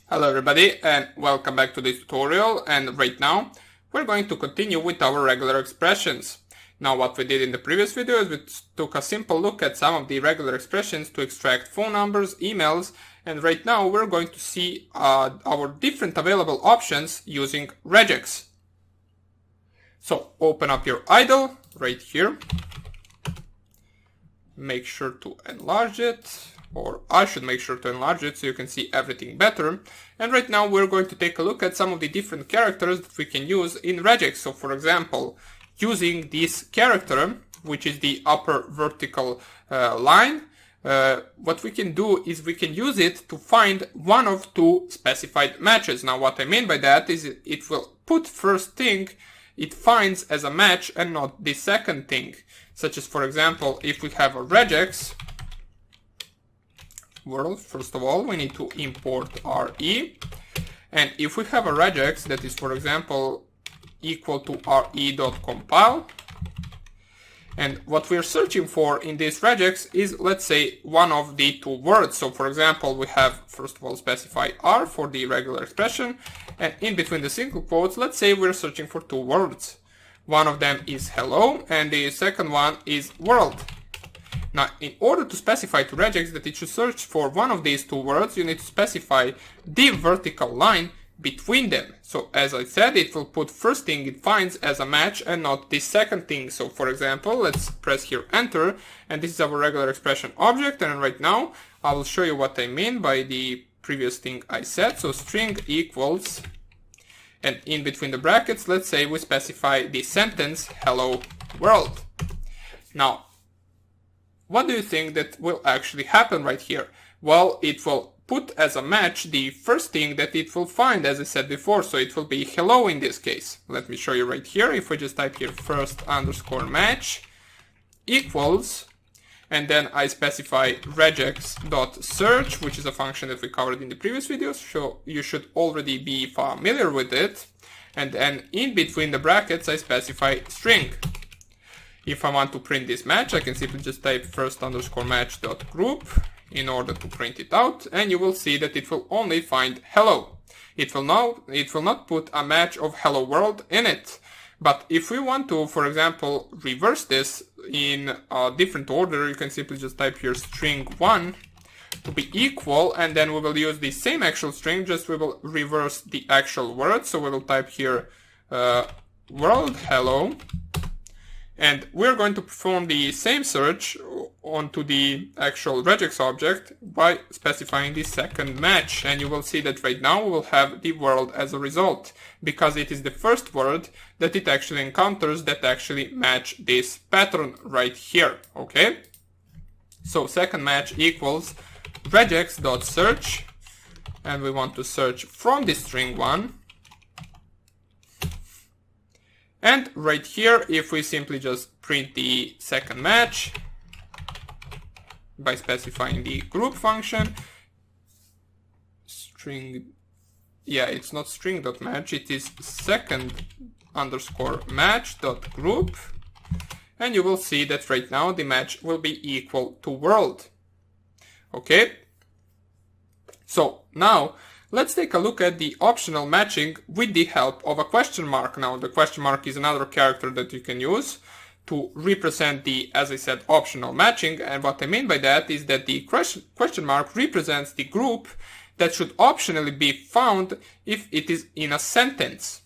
Hello everybody and welcome back to this tutorial, and right now we're going to continue with our regular expressions. Now what we did in the previous video is we took a simple look at some of the regular expressions to extract phone numbers, emails, and right now we're going to see our different available options using Regex. So open up your idle right here, make sure to enlarge it, or I should make sure to enlarge it so you can see everything better. And right now we're going to take a look at some of the different characters that we can use in Regex. So for example, using this character, which is the upper vertical line, what we can do is we can use it to find one of two specified matches. Now what I mean by that is it will put first thing it finds as a match and not the second thing. Such as, for example, if we have a Regex world, first of all, we need to import RE. And if we have a regex that is, for example, equal to re.compile, and what we're searching for in this regex is, let's say, one of the two words. So, for example, we have, first of all, specify R for the regular expression, and in between the single quotes, let's say we're searching for two words. One of them is hello, and the second one is world. Now, in order to specify to Regex that it should search for one of these two words, you need to specify the vertical line between them. So, as I said, it will put first thing it finds as a match and not the second thing. So, for example, let's press here enter, and this is our regular expression object, and right now I will show you what I mean by the previous thing I said. So, string equals, and in between the brackets, let's say we specify the sentence hello world. Now, what do you think that will actually happen right here? Well, it will put as a match the first thing that it will find, as I said before, so it will be hello in this case. Let me show you right here. If we just type here first underscore match equals, and then I specify regex.search, which is a function that we covered in the previous videos, so you should already be familiar with it. And then in between the brackets, I specify string. If I want to print this match, I can simply just type first underscore match.group in order to print it out, and you will see that it will only find hello. It will not put a match of hello world in it. But if we want to, for example, reverse this in a different order, you can simply just type here string1 to be equal, and then we will use the same actual string, just we will reverse the actual word. So we will type here world hello. And we're going to perform the same search onto the actual regex object by specifying the second match. And you will see that right now we will have the world as a result, because it is the first word that it actually encounters that actually match this pattern right here. Okay? So second match equals regex.search, and we want to search from the string one. And right here, if we simply just print the second match by specifying the group function, string, yeah, it's not string.match, it is second underscore match.group, and you will see that right now the match will be equal to world. Okay? So now, let's take a look at the optional matching with the help of a question mark. Now, the question mark is another character that you can use to represent the, as I said, optional matching. And what I mean by that is that the question mark represents the group that should optionally be found if it is in a sentence.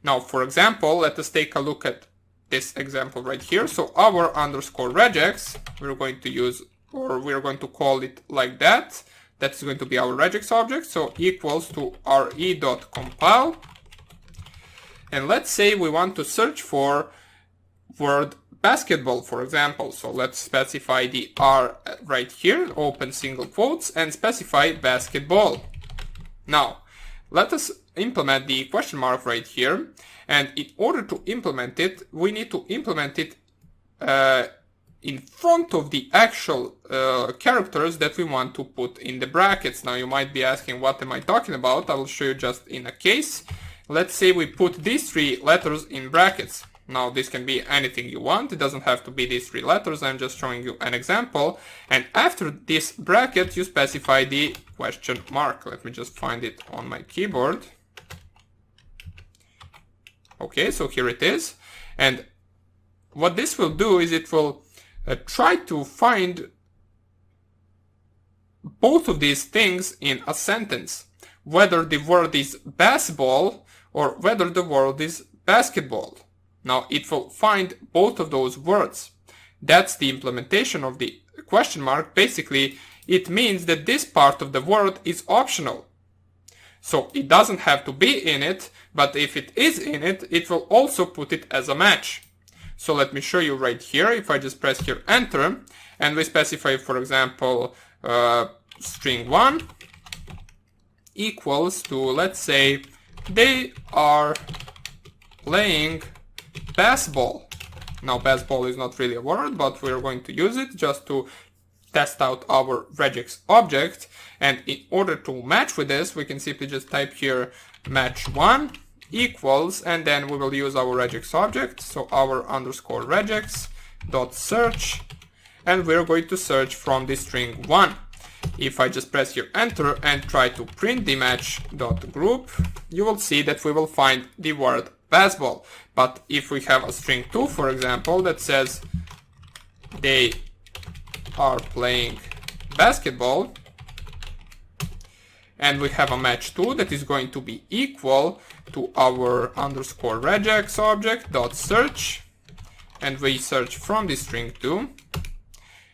Now, for example, let us take a look at this example right here. So our underscore regex, we're going to use, or we're going to call it like that. That's going to be our regex object, so equals to re.compile. And let's say we want to search for word basketball, for example. So let's specify the R right here, open single quotes, and specify basketball. Now, let us implement the question mark right here. And in order to implement it, we need to implement it in front of the actual characters that we want to put in the brackets. Now you might be asking, what am I talking about? I will show you just in a case. Let's say we put these three letters in brackets. Now this can be anything you want, it doesn't have to be these 3 letters, I'm just showing you an example. And after this bracket you specify the question mark. Let me just find it on my keyboard. Okay, so here it is. And what this will do is it will try to find both of these things in a sentence. Whether the word is baseball or whether the word is basketball. Now it will find both of those words. That's the implementation of the question mark. Basically, it means that this part of the word is optional. So it doesn't have to be in it, but if it is in it, it will also put it as a match. So let me show you right here. If I just press here enter and we specify, for example, string 1 equals to, let's say, they are playing basketball. Now basketball is not really a word, but we're going to use it just to test out our regex object. And in order to match with this, we can simply just type here match1 equals, and then we will use our regex object, so our underscore regex dot search, and we're going to search from the string 1. If I just press here enter and try to print the match.group, you will see that we will find the word basketball. But if we have a string 2, for example, that says they are playing basketball, and we have a match2 that is going to be equal to our underscore regex object dot search, and we search from the string 2.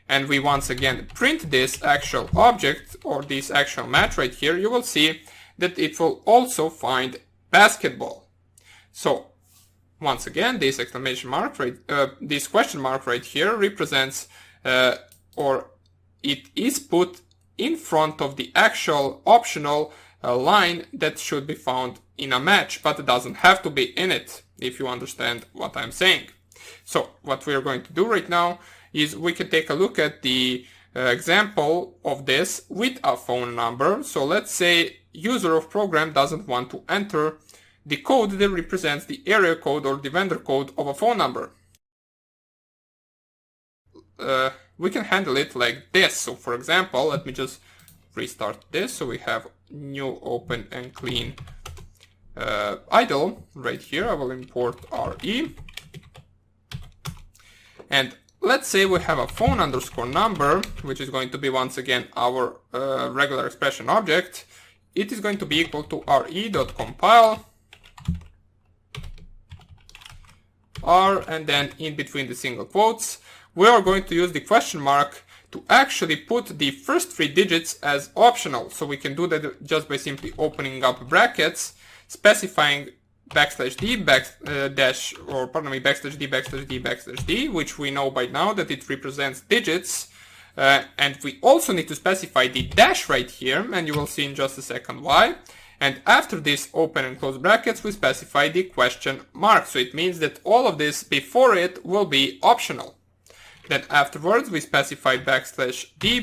And we once again print this actual object or this actual match right here, you will see that it will also find basketball. So once again, this exclamation mark this question mark right here represents or it is put in front of the actual optional line that should be found in a match, but it doesn't have to be in it, if you understand what I'm saying. So what we are going to do right now is we can take a look at the example of this with a phone number. So let's say user of program doesn't want to enter the code that represents the area code or the vendor code of a phone number. We can handle it like this. So for example, let me just restart this. So we have new open and clean idle right here. I will import RE. And let's say we have a phone underscore number, which is going to be once again our regular expression object. It is going to be equal to re.compile r, and then in between the single quotes, we are going to use the question mark to actually put the first 3 digits as optional. So we can do that just by simply opening up brackets, specifying backslash d backslash d, which we know by now that it represents digits. And we also need to specify the dash right here, and you will see in just a second why. And after this open and close brackets, we specify the question mark. So it means that all of this before it will be optional. Then afterwards, we specify backslash d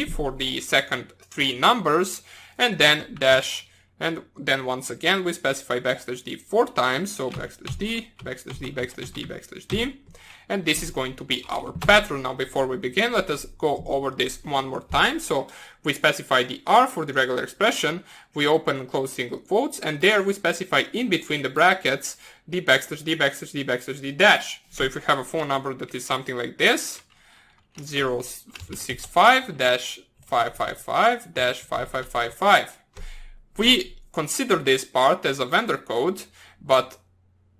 for the second 3 numbers, and then dash. And then once again, we specify backslash d 4 times. So backslash d. And this is going to be our pattern. Now, before we begin, let us go over this one more time. So we specify the R for the regular expression. We open and close single quotes. And there we specify in between the brackets the backslash d dash. So if we have a phone number that is something like this, 065-555-5555, we consider this part as a vendor code, but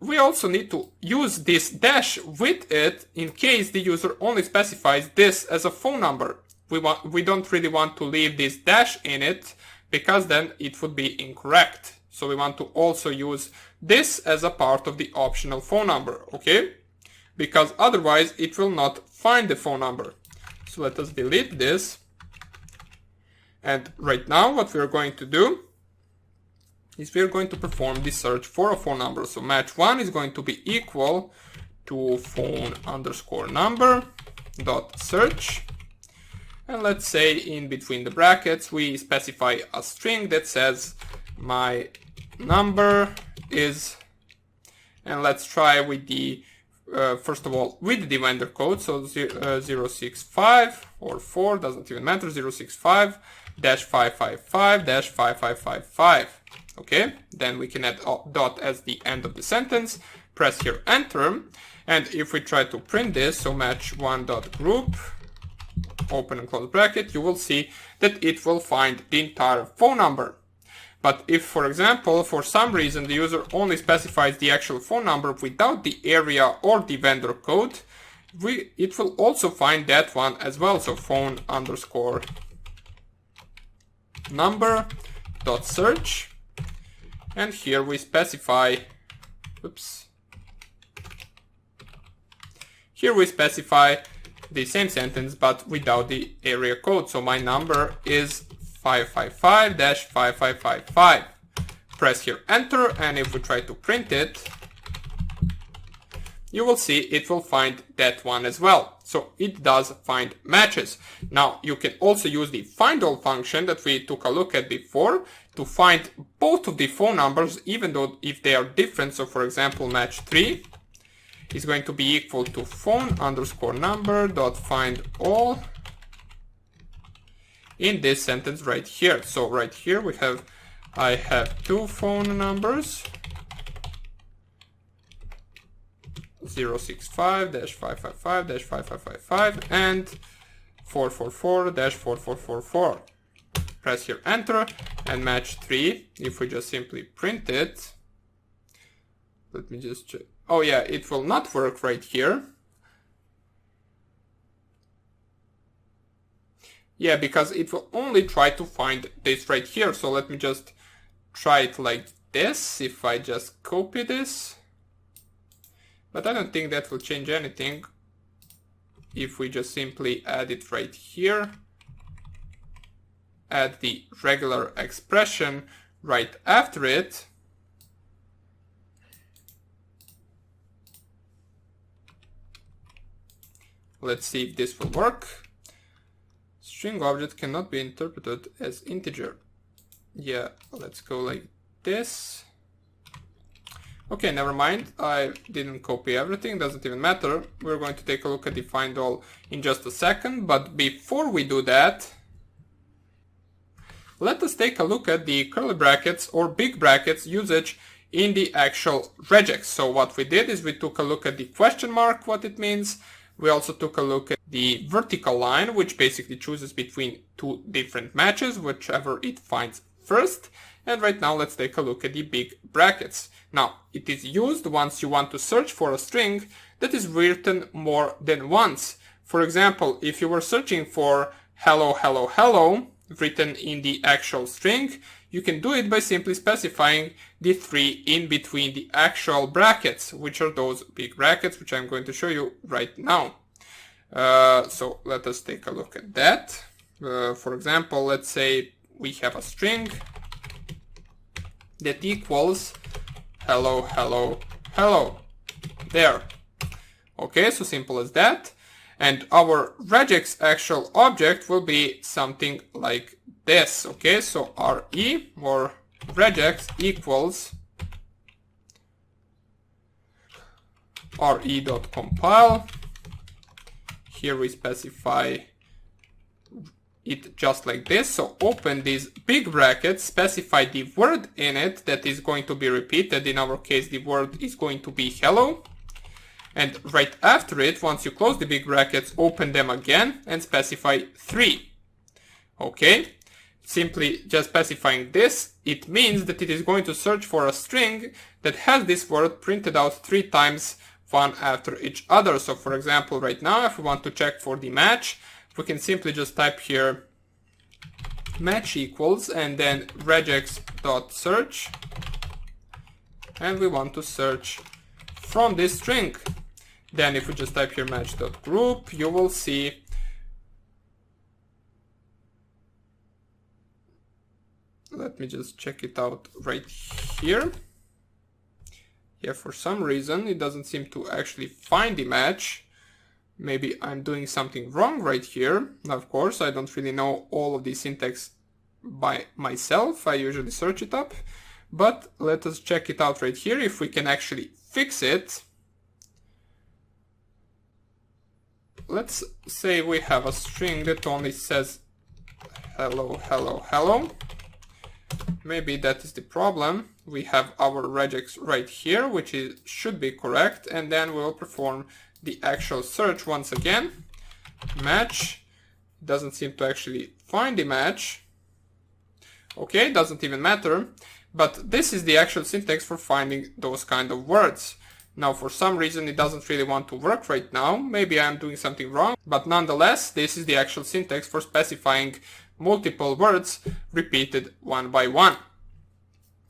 we also need to use this dash with it in case the user only specifies this as a phone number. We don't really want to leave this dash in it because then it would be incorrect. So we want to also use this as a part of the optional phone number, okay? Because otherwise it will not find the phone number. So let us delete this. And right now what we are going to do is we are going to perform the search for a phone number. So match1 is going to be equal to phone underscore number dot search. And let's say in between the brackets, we specify a string that says my number is, And let's try with the, first of all, with the vendor code. So 065 or 4, doesn't even matter, 065-555-5555. Okay, then we can add dot as the end of the sentence, press here enter, and if we try to print this, so match one dot group, open and close bracket, you will see that it will find the entire phone number. But if, for example, for some reason the user only specifies the actual phone number without the area or the vendor code, it will also find that one as well. So phone underscore number dot search, and here we specify, oops, here we specify the same sentence but without the area code. So my number is 555-5555. Press here enter, and if we try to print it, you will see it will find that one as well. So it does find matches. Now you can also use the find all function that we took a look at before to find both of the phone numbers, even though if they are different. So for example, match 3 is going to be equal to phone underscore number dot find all in this sentence right here. So right here we have, I have two phone numbers, 065-555-5555 and 444-4444. Press here enter, and match 3, if we just simply print it, let me just check. Oh yeah, it will not work right here. Yeah, because it will only try to find this right here. So let me just try it like this, if I just copy this. But I don't think that will change anything if we just simply add it right here. Add the regular expression right after it. Let's see if this will work. String object cannot be interpreted as integer. Yeah, let's go like this. Okay, never mind. I didn't copy everything, doesn't even matter. We're going to take a look at the find all in just a second, but before we do that, let us take a look at the curly brackets or big brackets usage in the actual regex. So what we did is we took a look at the question mark, what it means. We also took a look at the vertical line, which basically chooses between two different matches, whichever it finds first. And right now let's take a look at the big brackets. Now, it is used once you want to search for a string that is written more than once. For example, if you were searching for hello, hello, hello, written in the actual string, you can do it by simply specifying the 3 in between the actual brackets, which are those big brackets, which I'm going to show you right now. So let us take a look at that. For example, let's say we have a string that equals hello, hello, hello. There. Okay, so simple as that. And our regex actual object will be something like this. Okay, so re or regex equals re.compile. Here we specify it just like this. So open these big brackets, specify the word in it that is going to be repeated. In our case, the word is going to be hello. And right after it, once you close the big brackets, open them again and specify 3. Okay? Simply just specifying this, it means that it is going to search for a string that has this word printed out 3 times, one after each other. So for example, right now, if we want to check for the match, we can simply just type here match equals and then regex.search, and we want to search from this string. Then if we just type here match.group, you will see let me just check it out right here. Yeah, for some reason it doesn't seem to actually find the match. Maybe I'm doing something wrong right here. Now, of course, I don't really know all of the syntax by myself. I usually search it up. But let us check it out right here if we can actually fix it, let's say we have a string that only says hello, hello, hello. Maybe that is the problem. We have our regex right here, which should be correct, and then we'll perform the actual search once again. Match. Doesn't seem to actually find the match. Okay, doesn't even matter. But this is the actual syntax for finding those kind of words. Now, for some reason, it doesn't really want to work right now. Maybe I'm doing something wrong. But nonetheless, this is the actual syntax for specifying multiple words repeated one by one.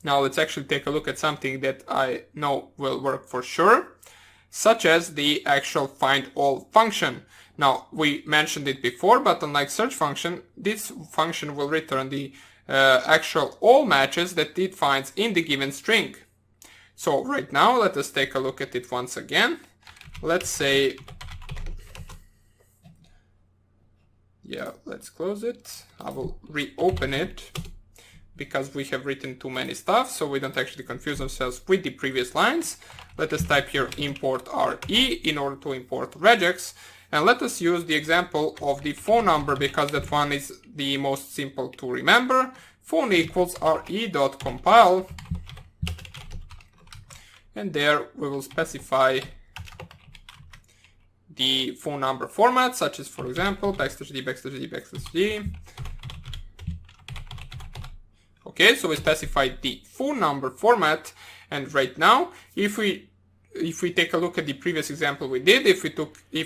Now, let's actually take a look at something that I know will work for sure, such as the actual find all function. Now, we mentioned it before, but unlike search function, this function will return the actual all matches that it finds in the given string. So right now, let us take a look at it once again. Let's say, yeah, let's close it. I will reopen it because we have written too many stuff, so we don't actually confuse ourselves with the previous lines. Let us type here import RE in order to import regex. And let us use the example of the phone number because that one is the most simple to remember. Phone equals re.compile. And there we will specify the phone number format, such as, for example, \d. Okay, so we specified the phone number format. And right now, if we take a look at the previous example we did, if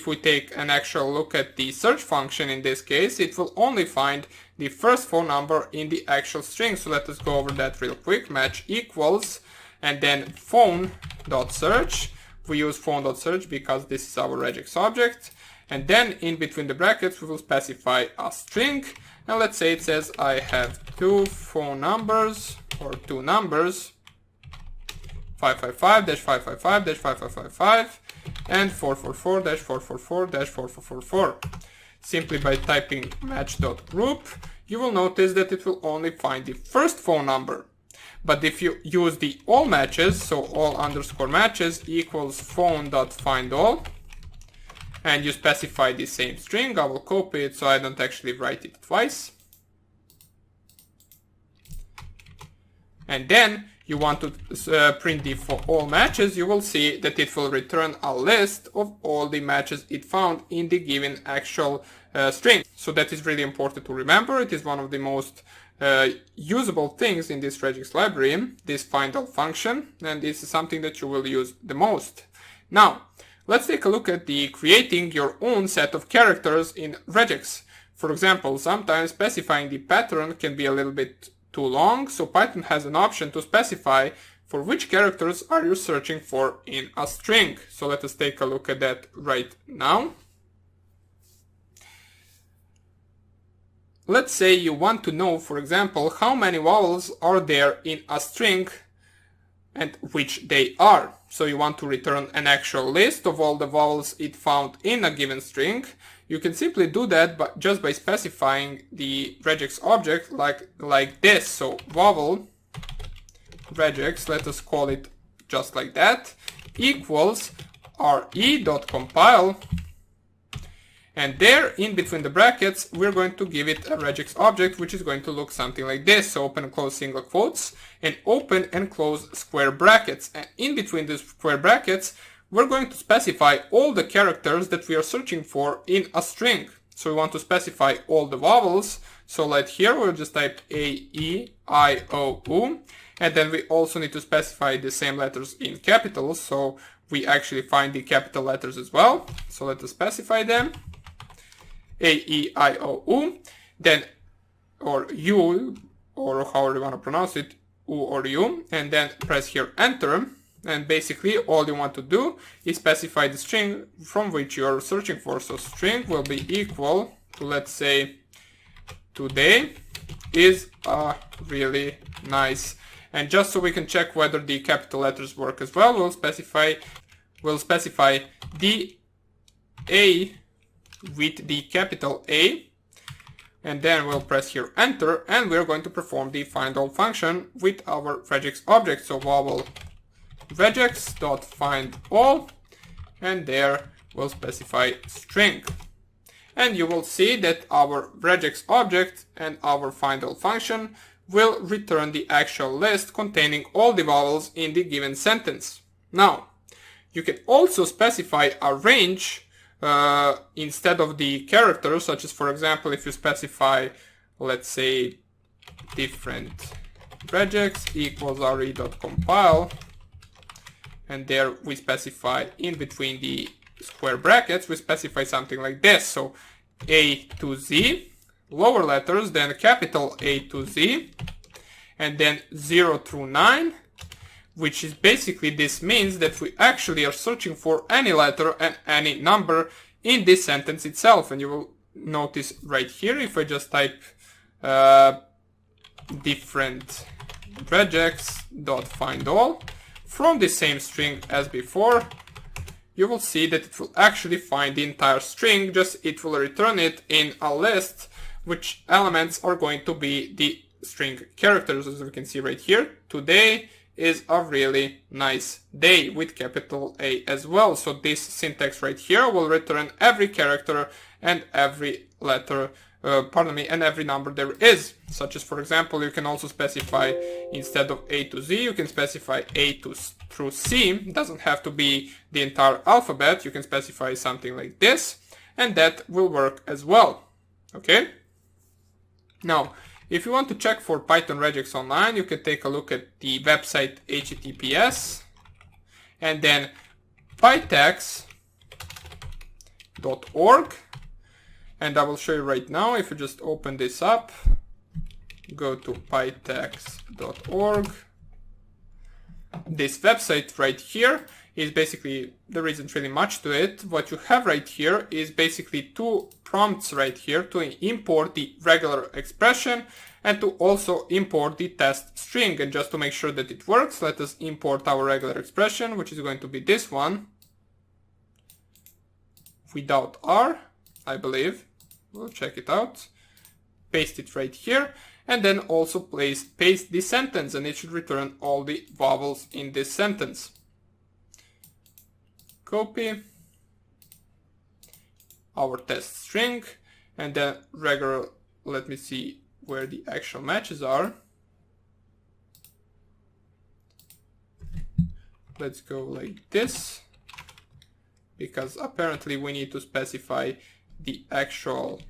we take an actual look at the search function in this case, it will only find the first phone number in the actual string. So let us go over that real quick. Match equals, and then phone.search. We use phone.search because this is our regex object. And then in between the brackets, we will specify a string. And let's say it says I have two phone numbers or two numbers. 555-555-5555 and 444-444-4444. Simply by typing match.group, you will notice that it will only find the first phone number. But if you use the all matches, so all underscore matches equals phone.findAll, and you specify the same string, I will copy it so I don't actually write it twice. And then you want to print the for all matches, you will see that it will return a list of all the matches it found in the given actual string. So that is really important to remember. It is one of the most usable things in this regex library, this find all function, and this is something that you will use the most. Now, let's take a look at the creating your own set of characters in regex. For example, sometimes specifying the pattern can be a little bit too long, so Python has an option to specify for which characters are you searching for in a string. So let us take a look at that right now. Let's say you want to know, for example, how many vowels are there in a string and which they are. So you want to return an actual list of all the vowels it found in a given string. You can simply do that just by specifying the regex object like this. So vowel regex, let us call it just like that, equals re.compile. And there, in between the brackets, we're going to give it a regex object, which is going to look something like this. So open and close single quotes, and open and close square brackets. And in between the square brackets, we're going to specify all the characters that we are searching for in a string. So we want to specify all the vowels. So like here, we'll just type A, E, I, O, U. And then we also need to specify the same letters in capitals. So we actually find the capital letters as well. So let us specify them. A, E, I, O, U, then, or U, or however you want to pronounce it, U or U, and then press here enter, and basically all you want to do is specify the string from which you are searching for. So string will be equal to, let's say, today is really nice. And just so we can check whether the capital letters work as well, we'll specify the A with the capital A, and then we'll press here enter, and we're going to perform the find all function with our regex object. So vowel regex.findAll, and there we'll specify string. And you will see that our regex object and our findAll function will return the actual list containing all the vowels in the given sentence. Now, you can also specify a range instead of the characters, such as, for example, if you specify, let's say, different regex equals re.compile, and there we specify in between the square brackets, we specify something like this. So A to Z, lower letters, then capital A to Z, and then 0 through 9, which is basically, this means that we actually are searching for any letter and any number in this sentence itself. And you will notice right here, if I just type different regex.findAll from the same string as before, you will see that it will actually find the entire string, just it will return it in a list which elements are going to be the string characters, as we can see right here. Today is a really nice day, with capital A as well. So this syntax right here will return every character and every letter, and every number there is. Such as, for example, you can also specify, instead of A to Z, you can specify A through C. It doesn't have to be the entire alphabet. You can specify something like this, and that will work as well. Okay? Now, if you want to check for Python regex online, you can take a look at the website https and then pytex.org. And I will show you right now. If you just open this up, go to pytex.org. This website right here is basically, there isn't really much to it. What you have right here is basically two prompts right here to import the regular expression and to also import the test string. And just to make sure that it works, let us import our regular expression, which is going to be this one, without R, I believe. We'll check it out. Paste it right here, and then also paste the sentence, and it should return all the vowels in this sentence. Copy our test string, and then regular, let me see where the actual matches are. Let's go like this, because apparently we need to specify the actual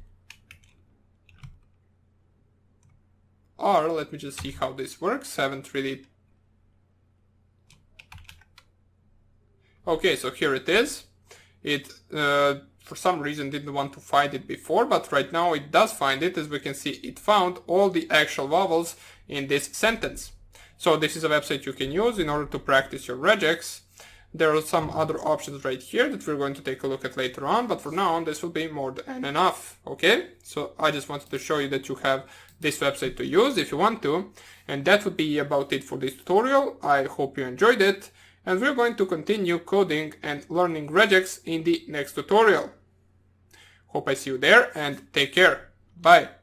R. Let me just see how this works. Haven't really... Okay, so here it is. It for some reason didn't want to find it before, but right now it does find it. As we can see, it found all the actual vowels in this sentence. So this is a website you can use in order to practice your regex. There are some other options right here that we're going to take a look at later on, but for now this will be more than enough. Okay, so I just wanted to show you that you have this website to use if you want to, and that would be about it for this tutorial. I hope you enjoyed it, and we're going to continue coding and learning regex in the next tutorial. Hope I see you there, and take care. Bye.